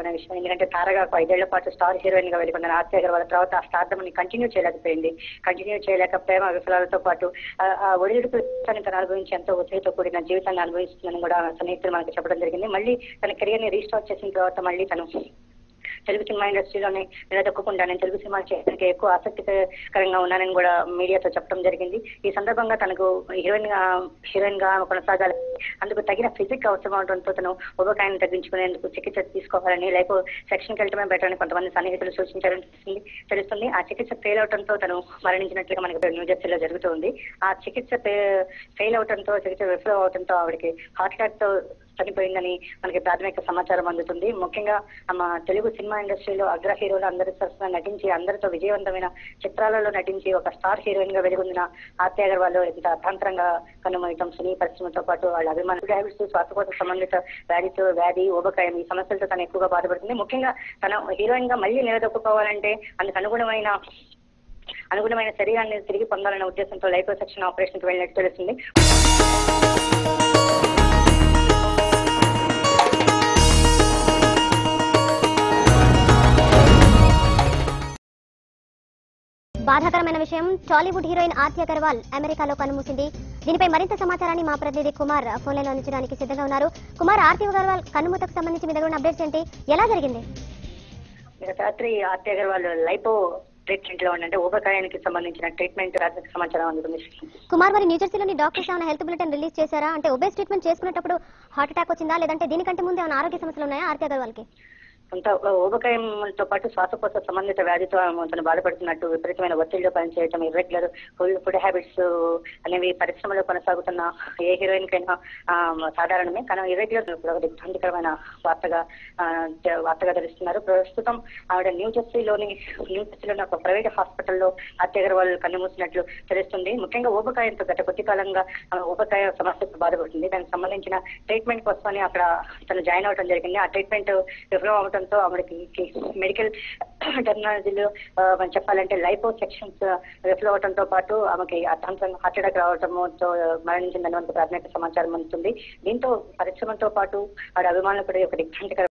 బాధాకరమైన విషయం. ఎందుకంటే తారగా 5 ఏళ్ల పాటు స్టార్ హీరోయిన్ గా వెళ్ళిపోయిన ఆర్తి అగర్వాల్ తర్వాత ఆ స్టార్డమ్ ని కంటిన్యూ చేయలేక ప్రేమ విఫలాలతో పాటు ఆ ఒడిదుడుకు తను అనుభవించి ఎంతో ఒత్తిడితో కూడిన జీవితాన్ని అనుభవిస్తుందని కూడా సన్నిహితులు మనకు చెప్పడం జరిగింది. మళ్ళీ తన కెరియర్ ని రీస్టార్ట్ చేసిన తర్వాత మళ్ళీ తను తెలుగు సినిమా ఇండస్ట్రీలోనే నిలదొక్కకుండా నేను తెలుగు సినిమాలు చేయడానికి ఎక్కువ ఆసక్తికరంగా ఉన్నానని కూడా మీడియాతో చెప్పడం జరిగింది. ఈ సందర్భంగా తనకు హీరోయిన్ గా కొనసాగాలి, అందుకు తగిన ఫిజిక్ అవసరం అవడంతో తను ఉబకాయాన్ని తగ్గించుకునేందుకు చికిత్స తీసుకోవాలని లైపో సెక్షన్ కి వెళ్ళటమే బెటర్ అని కొంతమంది సన్నిహితులు సూచించారని తెలుస్తుంది. ఆ చికిత్స ఫెయిల్ అవడంతో తను మరణించినట్లుగా మనకి న్యూజెర్సీలో జరుగుతుంది. ఆ చికిత్స ఫెయిల్ అవడంతో చికిత్స విఫలం అవడంతో ఆవిడకి హార్ట్ అటాక్ తో చనిపోయిందని మనకి ప్రాథమిక సమాచారం అందుతుంది. ముఖ్యంగా మన తెలుగు సినిమా ఇండస్ట్రీలో అగ్ర హీరోలు అందరి సరసన నటించి అందరితో విజయవంతమైన చిత్రాలలో నటించి ఒక స్టార్ హీరోయిన్ గా వెలుగొందిన ఆర్తి అగర్వాల్ ఇంత అర్థాంతరంగా కనుమయటం సినీ పరిశ్రమతో పాటు వాళ్ళ అభిమానులు హ్యాబిట్స్, శ్వాసకోశ సంబంధిత వ్యాధి, ఊబకాయం ఈ సమస్యలతో తను ఎక్కువగా బాధపడుతుంది. ముఖ్యంగా తన హీరోయిన్ గా మళ్ళీ నిలదొక్కుకోవాలంటే అందుకు అనుగుణమైన శరీరాన్ని తిరిగి పొందాలనే ఉద్దేశంతో లైపో సెక్షన్ ఆపరేషన్ కి వెళ్ళినట్టు తెలుస్తుంది. బాధాకరమైన విషయం, టాలీవుడ్ హీరోయిన్ ఆర్తి అగర్వాల్ అమెరికాలో కన్నుమూసింది. దీనిపై మరింత సమాచారాన్ని మా ప్రతినిధి కుమార్ ఫోన్ లైన్ లో అందించడానికి సిద్ధంగా ఉన్నారు. కుమార్, ఆర్తి అగర్వాల్ కన్నుమూతకు సంబంధించి మీ దగ్గర ఉన్న అప్డేట్స్ ఏంటి, ఎలా జరిగింది? రాత్రి ఆర్తి అగర్వాల్ లైపో ట్రీట్మెంట్ లో ఉందంటే ఊబకాయానికి సంబంధించిన ట్రీట్మెంట్ ప్రాథమిక సమాచారం అందుతుంది. కుమార్, మరి న్యూజెర్సీలోని డాక్టర్స్ ఏమైనా హెల్త్ బులెటిన్ రిలీజ్ చేశారా? అంటే ఒబేస్ ట్రీట్మెంట్ చేసుకునేటప్పుడు హార్ట్ అటాక్ వచ్చిందా, లేదంటే దీనికంటే ముందు ఏమైనా ఆరోగ్య సమస్యలు ఉన్నాయా ఆర్తి అగర్వాల్ కి? కొంత ఊబకాయంతో పాటు శ్వాసకోశ సంబంధిత వ్యాధితో తను బాధపడుతున్నట్టు, విపరీతమైన ఒత్తిడిలో పనిచేయటం, ఇర్రెగ్యులర్ ఫుడ్ హ్యాబిట్స్ అనేవి పరిశ్రమలో కొనసాగుతున్న ఏ హీరోయిన్ కైనా సాధారణమే. కానీ ఇర్రెగ్యులర్ ఒక దిగ్భ్రాంతికరమైన వార్తగా తెలుస్తున్నారు. ప్రస్తుతం ఆవిడ న్యూజెర్సీలోని ఒక ప్రైవేట్ హాస్పిటల్లో ఆర్తి అగర్వాల్ కన్నుమూసినట్లు తెలుస్తుంది. ముఖ్యంగా ఊబకాయంతో గత కొద్ది కాలంగా ఊబకాయ సమస్యతో బాధపడుతుంది. దానికి సంబంధించిన ట్రీట్మెంట్ కోసమని అక్కడ తను జాయిన్ అవడం జరిగింది. ఆ ట్రీట్మెంట్ విఫలం అవడంతో ఆవిడకి మెడికల్ టెక్నాలజీలో చెప్పాలంటే లైపో సెక్షన్స్ విఫలం అవడంతో పాటు ఆమెకి అర్థాంతరంగా హార్ట్ అటాక్ రావడంతో మరణించిందని మనకు ప్రాథమిక సమాచారం అందుతుంది. దీంతో పరిశ్రమతో పాటు ఆవిడ అభిమానులు కూడా ఒక దిగ్భ్రాంతికర